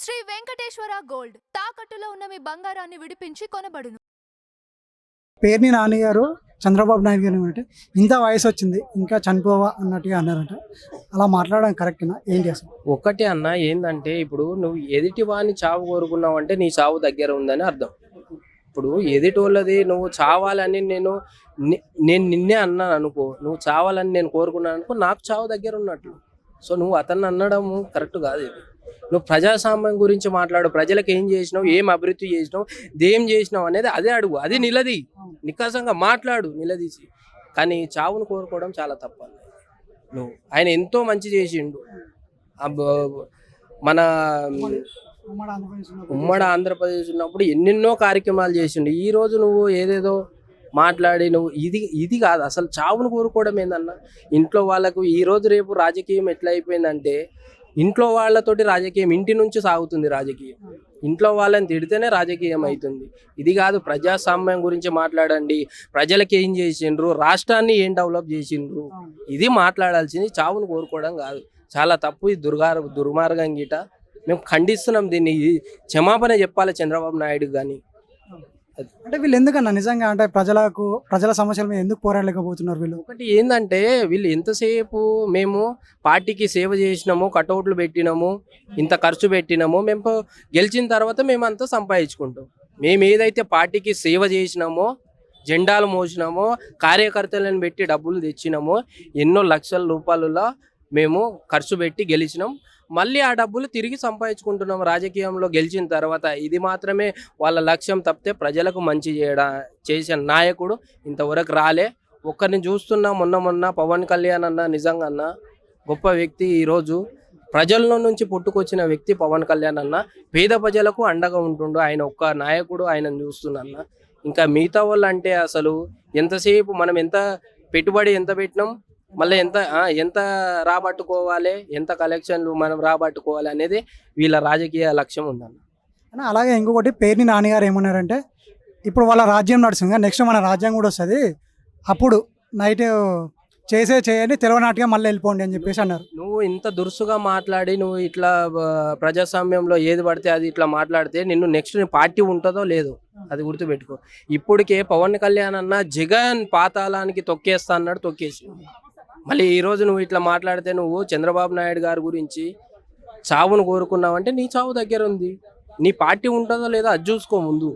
Shri Venkateswara gold తాకట్టులో ఉన్న మీ బంగారాన్ని విడిపించి కొనబడును. పేర్ని నాని గారు చంద్రబాబు నాయుడు గారు అంటే ఇంత వయసు వచ్చింది ఇంకా చనిపోవా అన్నట్టుగా అన్నారంట. అలా మాట్లాడడం కరెక్టేనా? ఏంటి అసలు? ఒక్కటే అన్న ఏందంటే ఇప్పుడు నువ్వు ఎదుటి వాడిని చావు కోరుకున్నావు అంటే నీ చావు దగ్గర ఉందని అర్థం. ఇప్పుడు ఎదుటి వాళ్ళది నువ్వు చావాలని నేను నిన్నే అన్నాను అనుకో, నువ్వు చావాలని నేను కోరుకున్నాను అనుకో, నాకు చావు దగ్గర ఉన్నట్లు. సో నువ్వు అతన్ని అనడం కరెక్ట్ కాదు. ఇది నువ్వు ప్రజాస్వామ్యం గురించి మాట్లాడు, ప్రజలకు ఏం చేసినావు, ఏం అభివృద్ధి చేసినావు, దేం చేసినావు అనేది అదే అడుగు, అది నిలది, నికాసంగా మాట్లాడు నిలదీసి. కానీ చావును కోరుకోవడం చాలా తప్పు. నువ్వు ఆయన ఎంతో మంచి చేసిండు. మన ఉమ్మడి ఆంధ్రప్రదేశ్ ఉన్నప్పుడు ఎన్నెన్నో కార్యక్రమాలు చేసిండు. ఈ రోజు నువ్వు ఏదేదో మాట్లాడి నువ్వు ఇది కాదు అసలు. చావును కోరుకోవడం ఏందన్నా, ఇంట్లో వాళ్ళకు ఈ రోజు రేపు రాజకీయం ఎట్లా అయిపోయిందంటే ఇంట్లో వాళ్ళతోటి రాజకీయం, ఇంటి నుంచి సాగుతుంది రాజకీయం. ఇంట్లో వాళ్ళని తిడితేనే రాజకీయం అవుతుంది. ఇది కాదు. ప్రజాస్వామ్యం గురించి మాట్లాడండి, ప్రజలకి ఏం చేసిండ్రు, రాష్ట్రాన్ని ఏం డెవలప్ చేసిండ్రు, ఇది మాట్లాడాల్సింది. చావును కోరుకోవడం కాదు, చాలా తప్పు. ఇది దుర్మార్గం గీట మేము ఖండిస్తున్నాం. దీన్ని క్షమాపణ చెప్పాలి చంద్రబాబు నాయుడు కానీ. అంటే వీళ్ళు ఎందుకన్నా నిజంగా అంటే ప్రజల సమస్యల మీద ఎందుకు పోరాడలేకపోతున్నారు వీళ్ళు? ఒకటి ఏంటంటే వీళ్ళు ఎంతసేపు మేము పార్టీకి సేవ చేసినాము, కటౌట్లు పెట్టినాము, ఇంత ఖర్చు పెట్టినాము, మేము గెలిచిన తర్వాత మేము అంతా సంపాదించుకుంటాం. మేము ఏదైతే పార్టీకి సేవ చేసినామో, జెండాలు మోసినామో, కార్యకర్తలను పెట్టి డబ్బులు తెచ్చినామో, ఎన్నో లక్షల రూపాయలలో మేము ఖర్చు పెట్టి గెలిచినాం. మళ్ళీ ఆ డబ్బులు తిరిగి సంపాదించుకుంటున్నాం రాజకీయంలో గెలిచిన తర్వాత. ఇది మాత్రమే వాళ్ళ లక్ష్యం తప్పితే ప్రజలకు మంచి చేసిన నాయకుడు ఇంతవరకు రాలే. ఒక్కరిని చూస్తున్నా మొన్న పవన్ కళ్యాణ్ అన్న, నిజంగా అన్న గొప్ప వ్యక్తి. ఈరోజు ప్రజల నుంచి పుట్టుకొచ్చిన వ్యక్తి పవన్ కళ్యాణ్ అన్న. పేద ప్రజలకు అండగా ఉంటుండు ఆయన ఒక్క నాయకుడు. ఆయనను చూస్తున్నా. ఇంకా మిగతా వాళ్ళు అంటే అసలు ఎంతసేపు మనం ఎంత పెట్టుబడి ఎంత పెట్టినాం, మళ్ళీ ఎంత రాబట్టుకోవాలి, ఎంత కలెక్షన్లు మనం రాబట్టుకోవాలి అనేది వీళ్ళ రాజకీయ లక్ష్యం ఉందన్న. అలాగే ఇంకొకటి పేర్ని నాని గారు ఏమన్నారంటే ఇప్పుడు వాళ్ళ రాజ్యం నడుస్తుంది, నెక్స్ట్ మన రాజ్యం కూడా వస్తుంది, అప్పుడు నైట్ చేయండి తెలియనాటిగా మళ్ళీ వెళ్ళిపోండి అని చెప్పేసి అన్నారు. నువ్వు ఇంత దురుసుగా మాట్లాడి నువ్వు ఇట్లా ప్రజాస్వామ్యంలో ఏది పడితే అది ఇట్లా మాట్లాడితే నిన్ను నెక్స్ట్ పార్టీ ఉంటుందో లేదో అది గుర్తుపెట్టుకో. ఇప్పటికే పవన్ కళ్యాణ్ అన్న జగన్ పాతాళానికి తొక్కేస్తా అన్నాడు, తొక్కేసి. మళ్ళీ ఈరోజు నువ్వు ఇట్లా మాట్లాడితే నువ్వు చంద్రబాబు నాయుడు గారి గురించి చావును కోరుకున్నావంటే నీ చావు దగ్గర ఉంది. నీ పార్టీ ఉంటుందో లేదో అది చూసుకో ముందు.